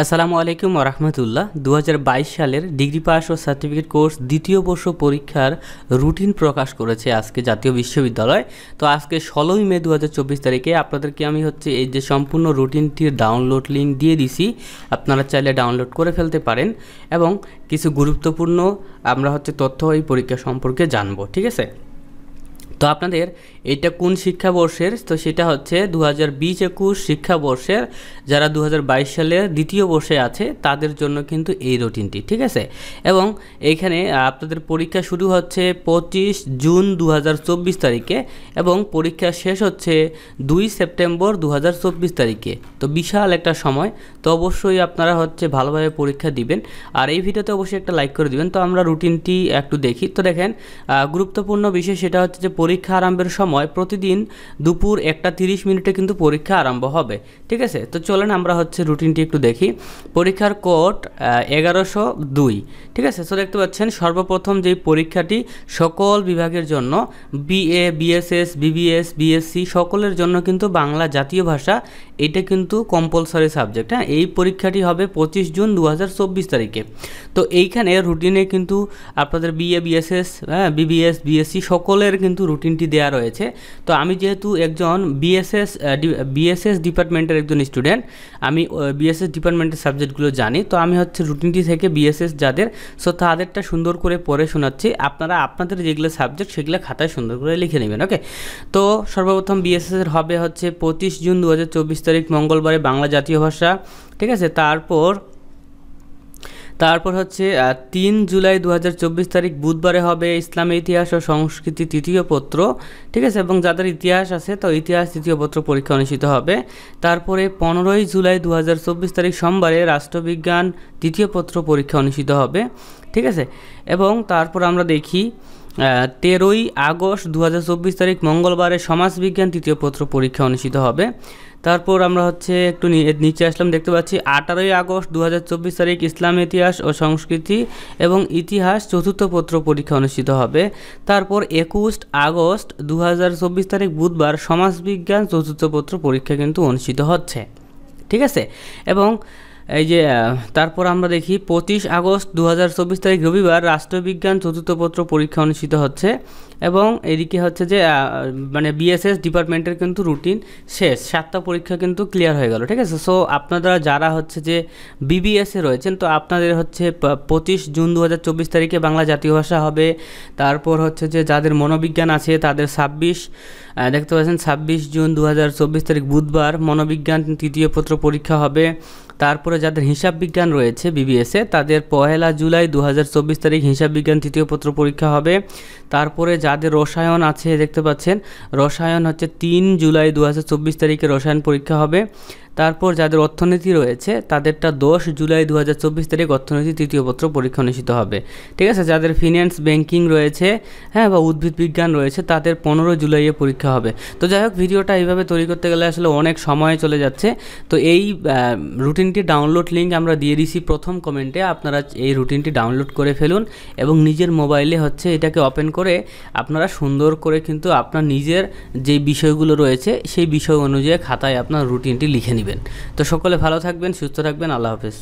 আসসালামু আলাইকুম ওরহমতুল্লাহ। 2022 সালের ডিগ্রি পাস ও সার্টিফিকেট কোর্স দ্বিতীয় বর্ষ পরীক্ষার রুটিন প্রকাশ করেছে আজকে জাতীয় বিশ্ববিদ্যালয়। তো আজকে 16ই মে 2024 তারিখে আপনাদেরকে আমি এই যে সম্পূর্ণ রুটিনটির ডাউনলোড লিঙ্ক দিয়ে দিছি, আপনারা চাইলে ডাউনলোড করে ফেলতে পারেন এবং কিছু গুরুত্বপূর্ণ আমরা তথ্য এই পরীক্ষা সম্পর্কে জানবো। ঠিক আছে, তো আপনাদের এটা কোন শিক্ষাবর্ষের, তো সেটা 2020-21 শিক্ষাবর্ষের যারা 2022 সালে দ্বিতীয় বর্ষে আছে তাদের জন্য কিন্তু এই রুটিনটি। ঠিক আছে, এবং এইখানে আপনাদের পরীক্ষা শুরু হচ্ছে 25 জুন 2024 তারিখে এবং পরীক্ষা শেষ হচ্ছে 2 সেপ্টেম্বর 2024 তারিখে। তো বিশাল একটা সময়, তো অবশ্যই আপনারা ভালোভাবে পরীক্ষা দিবেন আর এই ভিডিওতে অবশ্যই একটা লাইক করে দিবেন। তো আমরা রুটিনটি একটু দেখি। তো দেখেন, গুরুত্বপূর্ণ বিষয় সেটা যে পরীক্ষা আরম্ভের সময় প্রতিদিন দুপুর 1:30 কিন্তু পরীক্ষা আরম্ভ হবে। ঠিক আছে, তো চলেন আমরা রুটিনটি একটু দেখি। পরীক্ষার কোড 1102। ঠিক আছে, তো দেখতে পাচ্ছেন সর্বপ্রথম যেই পরীক্ষাটি সকল বিভাগের জন্য বিএ, বিএসএস, বিবিএস, বিএসসি সকলের জন্য কিন্তু বাংলা জাতীয় ভাষা এটা কিন্তু কম্পালসরি সাবজেক্ট। হ্যাঁ, এই পরীক্ষাটি হবে 25 জুন 2024 তারিখে। তো এইখানে রুটিনে কিন্তু আপনাদের বিএ, বিএসএস, বিবিএস, বিএসসি সকলের কিন্তু রুটিনটি দেওয়া রয়েছে। তো আমি যেহেতু একজন বিএসএস ডিপার্টমেন্টের একজন স্টুডেন্ট, আমি বিএসএস ডিপার্টমেন্টের সাবজেক্টগুলো জানি। তো আমি রুটিনটি থেকে বিএসএস যাদের, সো তাদেরটা সুন্দর করে পড়ে শোনাচ্ছি। আপনারা আপনাদের যেগুলো সাবজেক্ট সেগুলো খাতায় সুন্দর করে লিখে নেবেন। ওকে, তো সর্বপ্রথম বিএসএস এর হবে 25 জুন 2024 তারিখ মঙ্গলবারে বাংলা জাতীয় ভাষা। ঠিক আছে, তারপর 3 জুলাই 2024 তারিখ বুধবারে হবে ইসলামের ইতিহাস ও সংস্কৃতি তৃতীয় পত্র। ঠিক আছে, এবং যাদের ইতিহাস আছে তো ইতিহাস তৃতীয় পত্র পরীক্ষা অনুষ্ঠিত হবে। তারপরে 15ই জুলাই 2024 তারিখ সোমবারে রাষ্ট্রবিজ্ঞান তৃতীয় পত্র পরীক্ষা অনুষ্ঠিত হবে। ঠিক আছে, এবং তারপর আমরা দেখি 13ই আগস্ট 2024 তারিখ মঙ্গলবারে সমাজবিজ্ঞান তৃতীয় পত্র পরীক্ষা অনুষ্ঠিত হবে। তারপর আমরা একটু নিচে আসলাম, দেখতে পাচ্ছি 18ই আগস্ট 2024 তারিখ ইসলাম ইতিহাস ও সংস্কৃতি এবং ইতিহাস চতুর্থ পত্র পরীক্ষা অনুষ্ঠিত হবে। তারপর 21 আগস্ট 2024 তারিখ বুধবার সমাজবিজ্ঞান চতুর্থ পত্র পরীক্ষা কিন্তু অনুষ্ঠিত হচ্ছে। ঠিক আছে, এবং এই যে তারপর আমরা দেখি 25 আগস্ট 2024 তারিখ রবিবার রাষ্ট্রবিজ্ঞান চতুর্থ পত্র পরীক্ষা অনুষ্ঠিত হচ্ছে। এবং এদিকে যে মানে বিএসএস ডিপার্টমেন্টের কিন্তু রুটিন শেষ, 7টা পরীক্ষা কিন্তু ক্লিয়ার হয়ে গেল। ঠিক আছে, সো আপনারা যারা যে বিবিএসে রয়েছেন তো আপনাদের 25 জুন 2024 তারিখে বাংলা জাতীয় ভাষা হবে। তারপর যে যাদের মনোবিজ্ঞান আছে তাদের 26 দেখতে পাচ্ছেন 26 জুন 2024 তারিখ বুধবার মনোবিজ্ঞান তৃতীয় পত্র পরীক্ষা হবে। তারপরে যাদের হিসাব বিজ্ঞান রয়েছে বিবিএসে তাদের 1 জুলাই 2024 তারিখ হিসাব বিজ্ঞান তৃতীয় পত্র পরীক্ষা হবে। তারপরে যাদের রসায়ন আছে দেখতে পাচ্ছেন রসায়ন 3 জুলাই 2024 তারিখে রসায়ন পরীক্ষা হবে। তারপর যাদের অর্থনীতি রয়েছে তাদেরটা 10 জুলাই 2024 তারিখ অর্থনীতি তৃতীয় পত্র পরীক্ষা অনুষ্ঠিত হবে। ঠিক আছে, যাদের ফিন্যান্স ব্যাংকিং রয়েছে বা উদ্ভিদ বিজ্ঞান রয়েছে তাদের 15 জুলাইয়ে পরীক্ষা হবে। তো যাই হোক, ভিডিওটা এইভাবে তৈরি করতে গেলে আসলে অনেক সময় চলে যাচ্ছে। তো এই রুটিনটি ডাউনলোড লিঙ্ক আমরা দিয়ে দিছি প্রথম কমেন্টে, আপনারা এই রুটিনটি ডাউনলোড করে ফেলুন এবং নিজের মোবাইলে এটাকে ওপেন করে আপনারা সুন্দর করে কিন্তু আপনার নিজের যে বিষয়গুলো রয়েছে সেই বিষয় অনুযায়ী খাতায় আপনার রুটিনটি লিখে নেবেন। তো সকলে ভালো থাকবেন, সুস্থ থাকবেন, আল্লাহ হাফেজ।